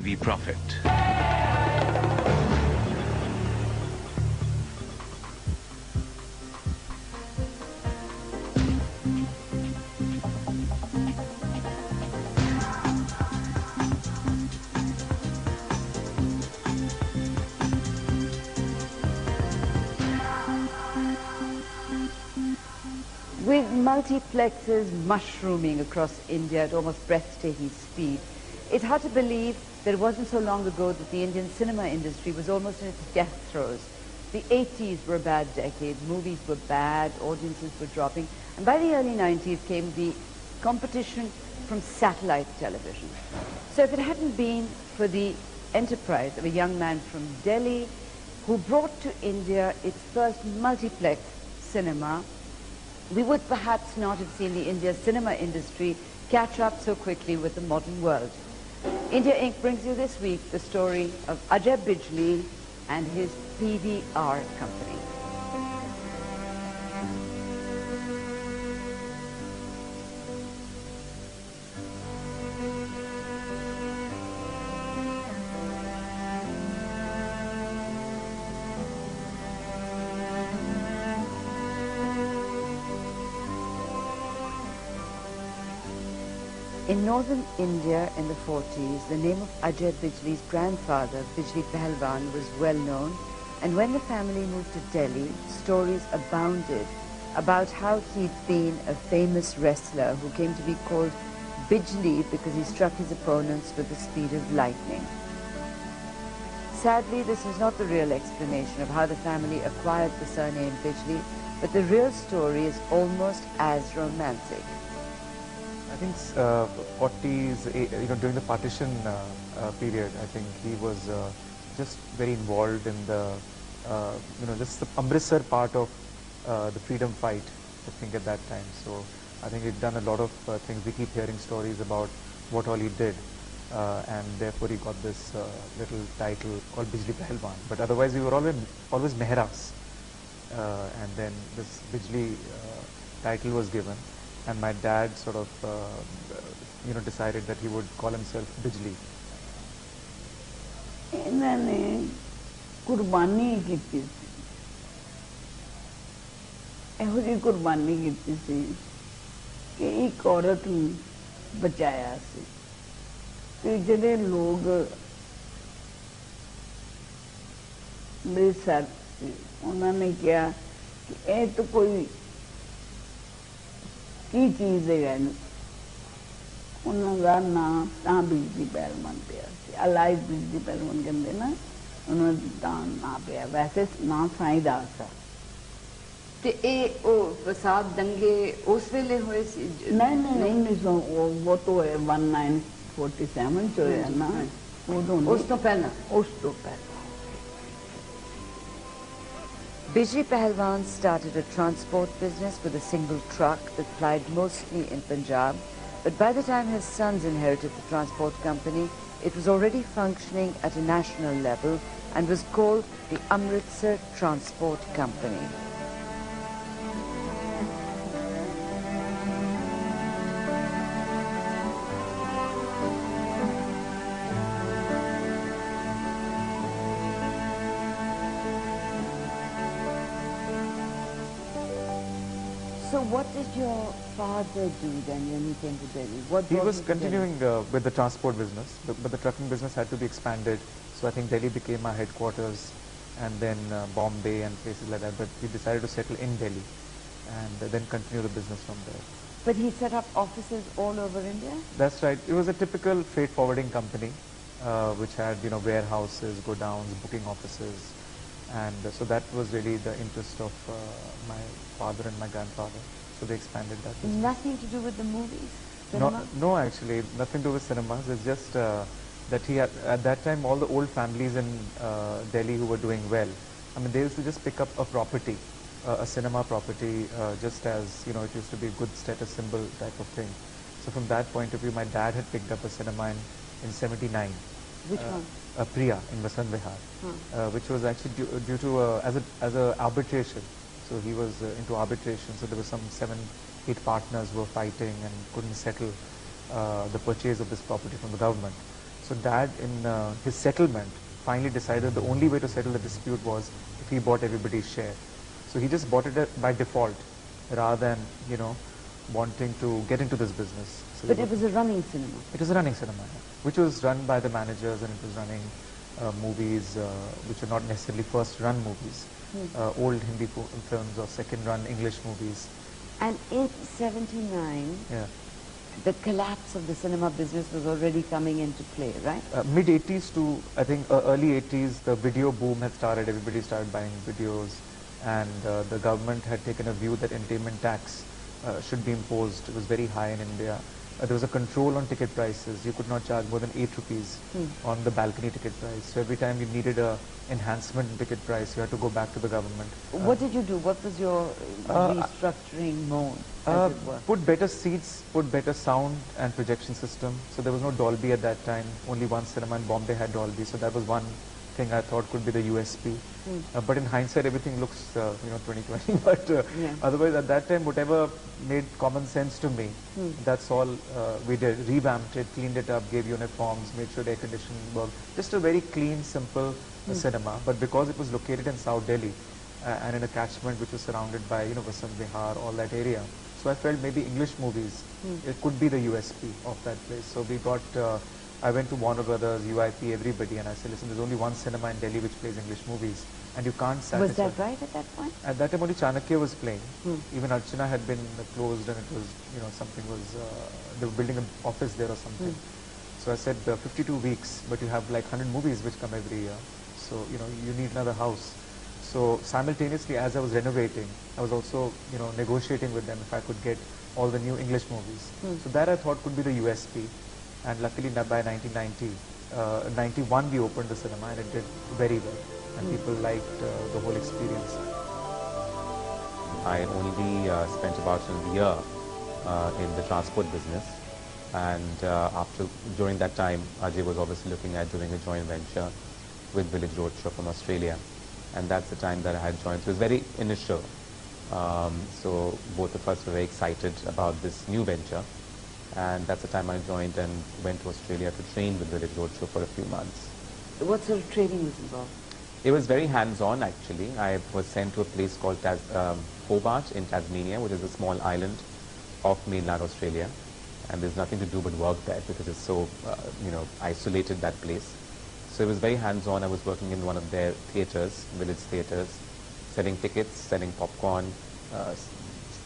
TV profit. With multiplexes mushrooming across India at almost breathtaking speed, it's hard to believe that it wasn't so long ago that the Indian cinema industry was almost in its death throes. The 80s were a bad decade, movies were bad, audiences were dropping, and by the early 90s came the competition from satellite television. So if it hadn't been for the enterprise of a young man from Delhi who brought to India its first multiplex cinema, we would perhaps not have seen the Indian cinema industry catch up so quickly with the modern world. India Inc. brings you this week the story of Ajay Bijli and his PVR company. In northern India in the 40s, the name of Ajay Bijli's grandfather, Bijli Pahalwan, was well known, and when the family moved to Delhi, stories abounded about how he'd been a famous wrestler who came to be called Bijli because he struck his opponents with the speed of lightning. Sadly, this is not the real explanation of how the family acquired the surname Bijli, but the real story is almost as romantic. I think 40s, during the partition period, I think he was just very involved in the, just the Amritsar part of the freedom fight, I think at that time. So I think he'd done a lot of things. We keep hearing stories about what all he did, and therefore he got this little title called Bijli Pahalwan. But otherwise we were always Mehras, and then this Bijli title was given. And my dad sort of, decided that he would call himself Bijli. इन्होंने कुर्बानी की थी, ऐहो जी कुर्बानी की थी कि एक औरत ने बचाया सी कि जिहड़े लोग मेरे साथ सी उन्होंने कहा कि ये तो कोई की चीज़ है उन्होंने नाम तां बिजली पहलवान पिया अलाइव बिजली पहलवान कहते ना उन्होंने तां ना पिया वैसे ना साईं दास है ते ओ फसाद दंगे उस वेले होए सी नहीं वो तो है 1947 जो है ना उस तो पहला Bijli Pahalwan started a transport business with a single truck that plied mostly in Punjab, but by the time his sons inherited the transport company, it was already functioning at a national level and was called the Amritsar Transport Company. So what did your father do then when he came to Delhi? He was continuing with the transport business, but the trucking business had to be expanded. So I think Delhi became our headquarters, and then Bombay and places like that. But we decided to settle in Delhi and then continue the business from there. But he set up offices all over India? That's right. It was a typical freight forwarding company, which had warehouses, godowns, booking offices. And so that was really the interest of my father and my grandfather. So they expanded that business. Nothing to do with the movies? No, actually, nothing to do with cinemas. It's just that he had, at that time, all the old families in Delhi who were doing well, I mean, they used to just pick up a property, a cinema property, just as, it used to be a good status symbol type of thing. So from that point of view, my dad had picked up a cinema in 79. Which one? Priya in Vasant Vihar, which was actually due to as a arbitration. So he was into arbitration. So there were some 7-8 partners who were fighting and couldn't settle the purchase of this property from the government. So Dad, in his settlement, finally decided the only way to settle the dispute was if he bought everybody's share. So he just bought it by default, rather than, you know, wanting to get into this business. So But it was a running cinema. it was a running cinema, which was run by the managers, and it was running movies which are not necessarily first run movies, old Hindi films or second run English movies. And in 79, Yeah. the collapse of the cinema business was already coming into play, right? Mid 80s to, I think, early 80s, the video boom had started. Everybody started buying videos, and the government had taken a view that entertainment tax should be imposed. It was very high in India. There was a control on ticket prices. You could not charge more than 8 rupees on the balcony ticket price. So every time you needed a enhancement in ticket price, you had to go back to the government. What did you do? What was your restructuring mode, as it were? Put better seats, put better sound and projection system. So there was no Dolby at that time. Only one cinema in Bombay had Dolby. So that was one thing I thought could be the USP. But in hindsight, everything looks, 2020. But otherwise, at that time, whatever made common sense to me, that's all we did. Revamped it, cleaned it up, gave uniforms, made sure the air conditioning worked. Just a very clean, simple cinema. But because it was located in South Delhi and in a catchment which was surrounded by, Vasant Vihar, all that area, so I felt maybe English movies, it could be the USP of that place. So we got. I went to Warner Brothers, UIP, everybody, and I said, listen, there's only one cinema in Delhi which plays English movies, and you can't satisfy. Was that right at that point? At that time, only Chanakya was playing. Even Archana had been closed, and it was, something was, they were building an office there or something. So I said, 52 weeks, but you have like 100 movies which come every year. So, you need another house. So simultaneously, as I was renovating, I was also, negotiating with them if I could get all the new English movies. So that I thought could be the USP. And luckily by 91 we opened the cinema, and it did very well, and people liked the whole experience. I only spent about a year in the transport business, and during that time Ajay was obviously looking at doing a joint venture with Village Roadshow from Australia, and that's the time that I had joined. So it was very initial, so both of us were very excited about this new venture. And that's the time I joined and went to Australia to train with Village Roadshow for a few months. What sort of training was involved? It was very hands-on, actually. I was sent to a place called Hobart in Tasmania, which is a small island off mainland Australia. And there's nothing to do but work there because it's so, isolated, that place. So it was very hands-on. I was working in one of their theatres, village theatres, selling tickets, selling popcorn,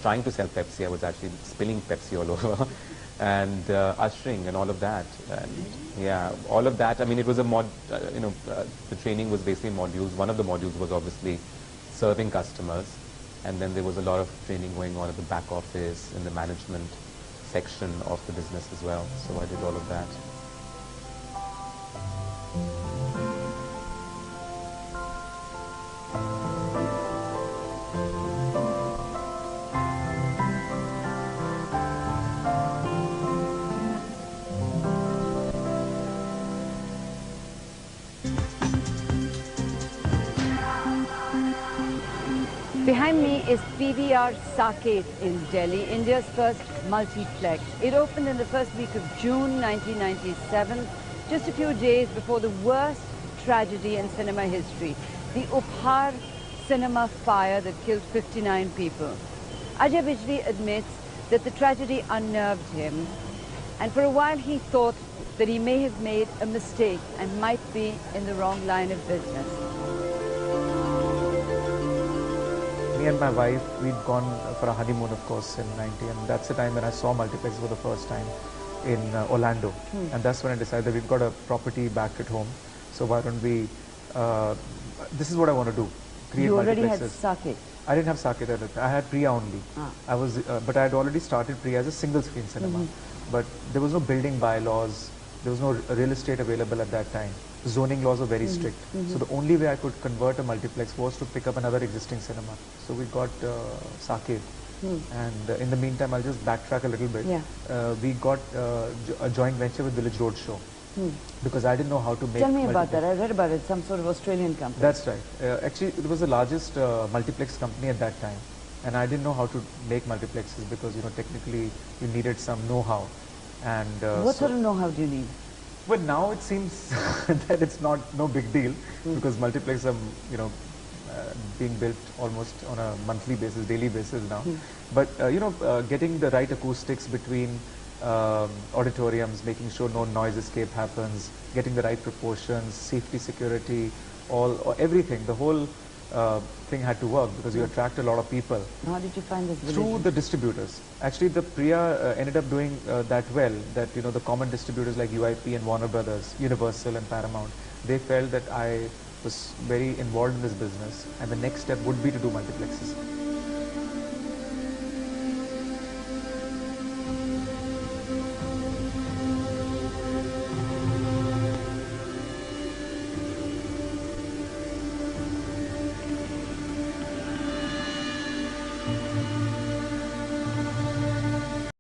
trying to sell Pepsi. I was actually spilling Pepsi all over. And ushering and all of that, and yeah, all of that. I mean, it was a the training was basically modules. One of the modules was obviously serving customers, and then there was a lot of training going on at the back office in the management section of the business as well. So I did all of that. Behind me is PVR Saket in Delhi, India's first multiplex. It opened in the first week of June 1997, just a few days before the worst tragedy in cinema history, the Upar cinema fire that killed 59 people. Ajay Bijli admits that the tragedy unnerved him, and for a while he thought that he may have made a mistake and might be in the wrong line of business. Me and my wife, we'd gone for a honeymoon, of course, in 90, and that's the time when I saw multiplex for the first time in Orlando. And that's when I decided we've got a property back at home, so why don't we, this is what I want to do, create You already had multiplexes. Saket. I didn't have Saket at that time. I had Priya only. I was, but I had already started Priya as a single screen cinema. But there was no building bylaws, there was no real estate available at that time. Zoning laws were very strict. So the only way I could convert a multiplex was to pick up another existing cinema. So we got Saket. And in the meantime, I'll just backtrack a little bit. We got a joint venture with Village Roadshow. Because I didn't know how to make. Tell me about that. I read about it. Some sort of Australian company. That's right. Actually, it was the largest multiplex company at that time, and I didn't know how to make multiplexes because technically you needed some know-how. And what sort of know-how do you need? Well, now it seems that it's no big deal because multiplexes are, being built almost on a monthly basis, daily basis now. But getting the right acoustics between auditoriums, making sure no noise escape happens, getting the right proportions, safety, security, everything, the whole thing had to work because you attract a lot of people. How did you find this village? Through the distributors. Actually, the Priya ended up doing that well, that the common distributors like UIP and Warner Brothers, Universal and Paramount, they felt that I was very involved in this business and the next step would be to do multiplexes.